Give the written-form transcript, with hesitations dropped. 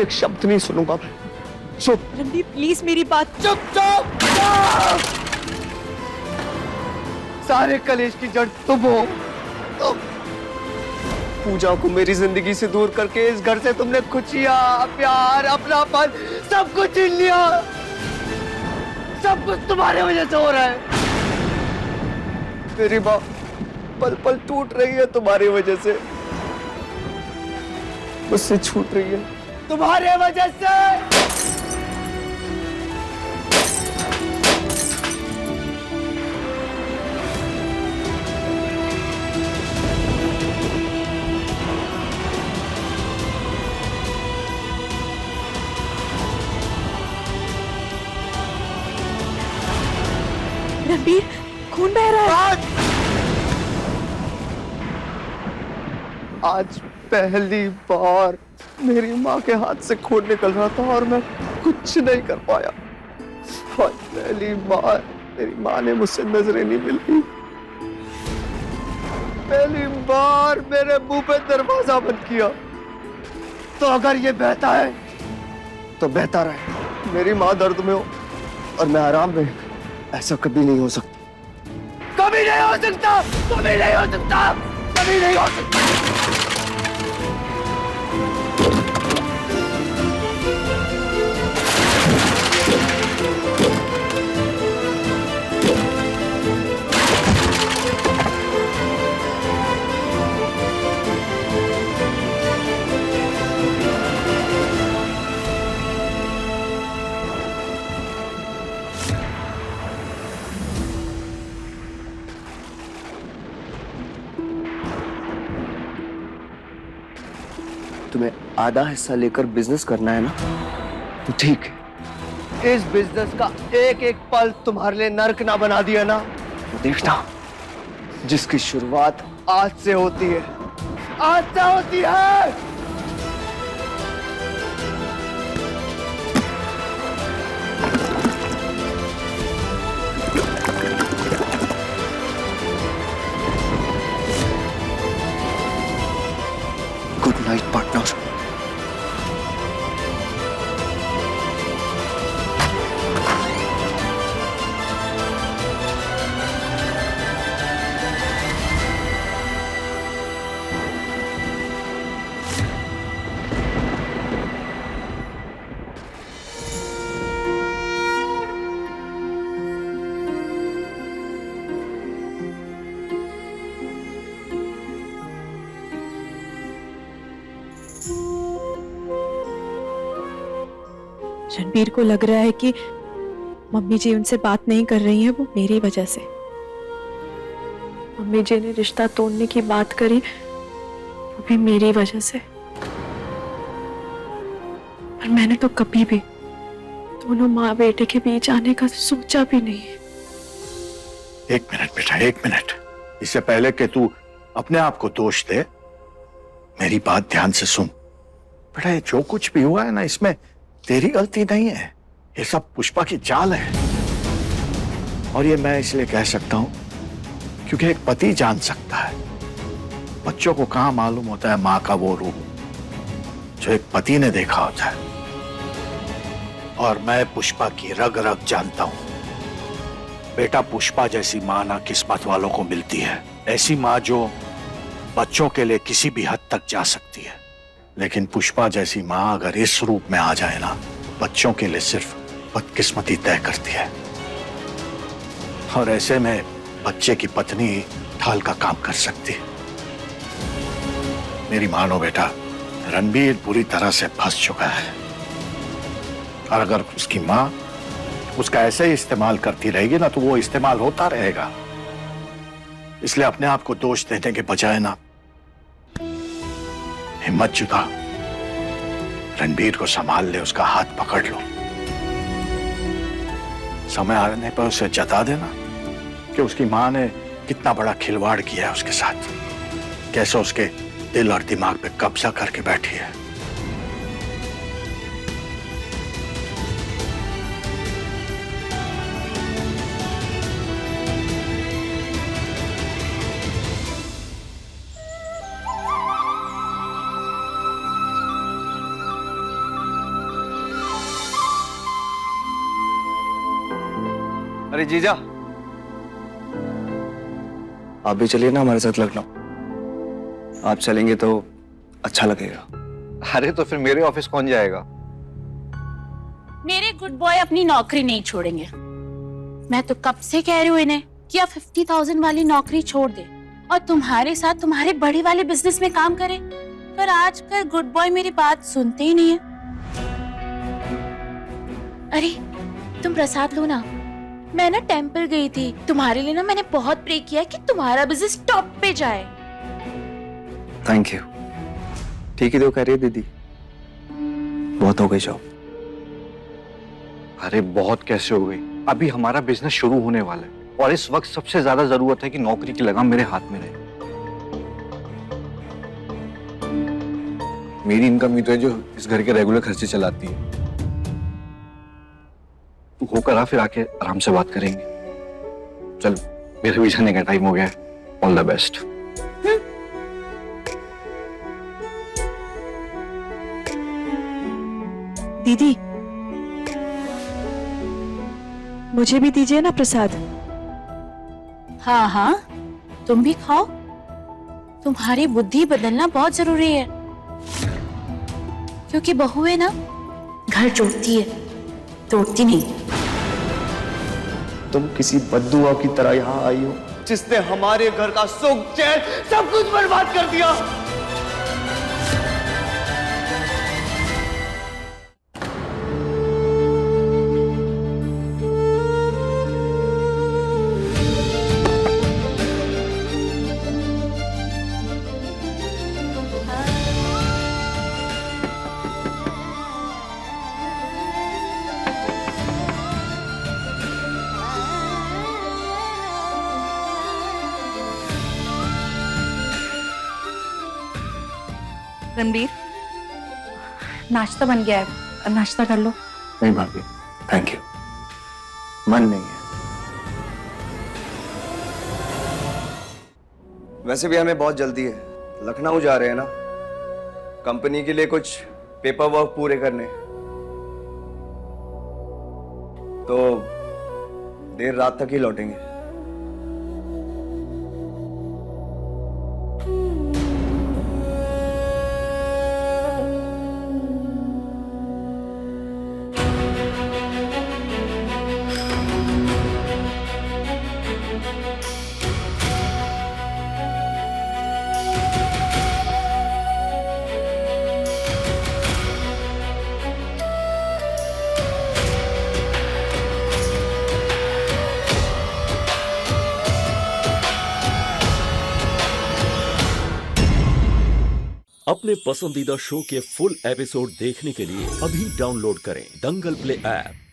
एक शब्द नहीं सुनूंगा मैं। चुप। रणबीर प्लीज मेरी बात। चुप चुप चुप। सारे कलेश की जड़ तुम हो। तुम। पूजा को मेरी जिंदगी से दूर करके इस घर से तुमने खुशियां, प्यार, अपनापन सब कुछ छीन लिया। सब कुछ तुम्हारे वजह से हो रहा है। मेरी माँ पल पल टूट रही है तुम्हारी वजह से, मुझसे छूट रही है तुम्हारे वजह से। रणबीर खून बह रहा है। आज पहली बार मेरी माँ के हाथ से खून निकल रहा था और मैं कुछ नहीं कर पाया। आज पहली बार मेरी माँ ने मुझसे नजरें नहीं मिली। पहली बार मेरे मुंह पे दरवाजा बंद किया। तो अगर ये बहता है तो बहता रहे। मेरी माँ दर्द में हो और मैं आराम में, ऐसा कभी नहीं हो सकता। कभी नहीं हो सकता। कभी नहीं हो सकता। कभी नहीं हो सकता। तुम्हें आधा हिस्सा लेकर बिजनेस करना है ना, तो ठीक है। इस बिजनेस का एक एक पल तुम्हारे लिए नर्क ना बना दिया ना, तो देखना जिसकी शुरुआत आज से होती है, आज से होती है। Good night partner. रणबीर को लग रहा है कि मम्मी जी उनसे बात नहीं कर रही हैं, वो मेरी वजह से। मम्मी जी ने रिश्ता तोड़ने की बात करी, वो भी मेरी वजह से। पर मैंने तो कभी भी दोनों माँ बेटे के बीच आने का सोचा भी नहीं। एक मिनट बेटा, एक मिनट। इससे पहले कि तू अपने आप को दोष दे, मेरी बात ध्यान से सुन। बेटा ये जो कुछ भी हुआ है ना, इसमें तेरी गलती नहीं है। ये सब पुष्पा की चाल है। और ये मैं इसलिए कह सकता हूं क्योंकि एक पति जान सकता है। बच्चों को कहां मालूम होता है मां का वो रूप जो एक पति ने देखा होता है। और मैं पुष्पा की रग रग जानता हूं। बेटा पुष्पा जैसी मां ना किस्मत वालों को मिलती है। ऐसी मां जो बच्चों के लिए किसी भी हद तक जा सकती है। लेकिन पुष्पा जैसी मां अगर इस रूप में आ जाए ना, बच्चों के लिए सिर्फ बदकिस्मती तय करती है। और ऐसे में बच्चे की पत्नी ढाल का काम कर सकती है। मेरी मानो बेटा, रणबीर पूरी तरह से फंस चुका है। और अगर उसकी मां उसका ऐसे ही इस्तेमाल करती रहेगी ना, तो वो इस्तेमाल होता रहेगा। इसलिए अपने आप को दोष देने के बजाय ना, हिम्मत जुटा, रणबीर को संभाल ले, उसका हाथ पकड़ लो। समय आने पर उसे जता देना कि उसकी मां ने कितना बड़ा खिलवाड़ किया है उसके साथ, कैसे उसके दिल और दिमाग पे कब्जा करके बैठी है। अरे जीजा, आप भी चलिए ना हमारे साथ लखनऊ। आप चलेंगे तो अच्छा लगेगा। अरे तो फिर मेरे ऑफिस कौन जाएगा? मेरे गुड बॉय अपनी नौकरी नहीं छोड़ेंगे। मैं तो कब से कह रही हूँ इन्हें कि आप 50,000 वाली नौकरी छोड़ दे और तुम्हारे साथ तुम्हारे बड़े वाले बिजनेस में काम करें, पर आजकल गुड बॉय मेरी बात सुनते ही नहीं है। अरे तुम प्रसाद लो ना। मैं ना टेंपल गई थी, तुम्हारे लिए ना मैंने बहुत प्रे किया कि तुम्हारा बिजनेस टॉप पे जाए। Thank you. ठीक ही तो कह रही है दीदी, बहुत हो गई जॉब। अरे बहुत कैसे हो गई? अभी हमारा बिजनेस शुरू होने वाला है और इस वक्त सबसे ज्यादा जरूरत है कि नौकरी की लगाम मेरे हाथ में रहे। मेरी इनकम ही तो है जो इस घर के रेगुलर खर्चे चलाती है। तू होकर आ, फिर आके आराम से बात करेंगे। चल, मेरे भी जाने का टाइम हो गया है। All the best. दीदी, मुझे भी दीजिए ना प्रसाद। हाँ हाँ, तुम भी खाओ। तुम्हारी बुद्धि बदलना बहुत जरूरी है, क्योंकि बहुएं ना घर जोड़ती है, तोड़ती नहीं। तुम किसी बद्दुआ की तरह यहाँ आई हो जिसने हमारे घर का सुख चैन सब कुछ बर्बाद कर दिया। रणबीर, नाश्ता बन गया है, नाश्ता कर लो। नहीं भाभी, थैंक यू, मन नहीं है। वैसे भी हमें बहुत जल्दी है, लखनऊ जा रहे हैं ना, कंपनी के लिए कुछ पेपर वर्क पूरे करने, तो देर रात तक ही लौटेंगे। अपने पसंदीदा शो के फुल एपिसोड देखने के लिए अभी डाउनलोड करें दंगल प्ले ऐप।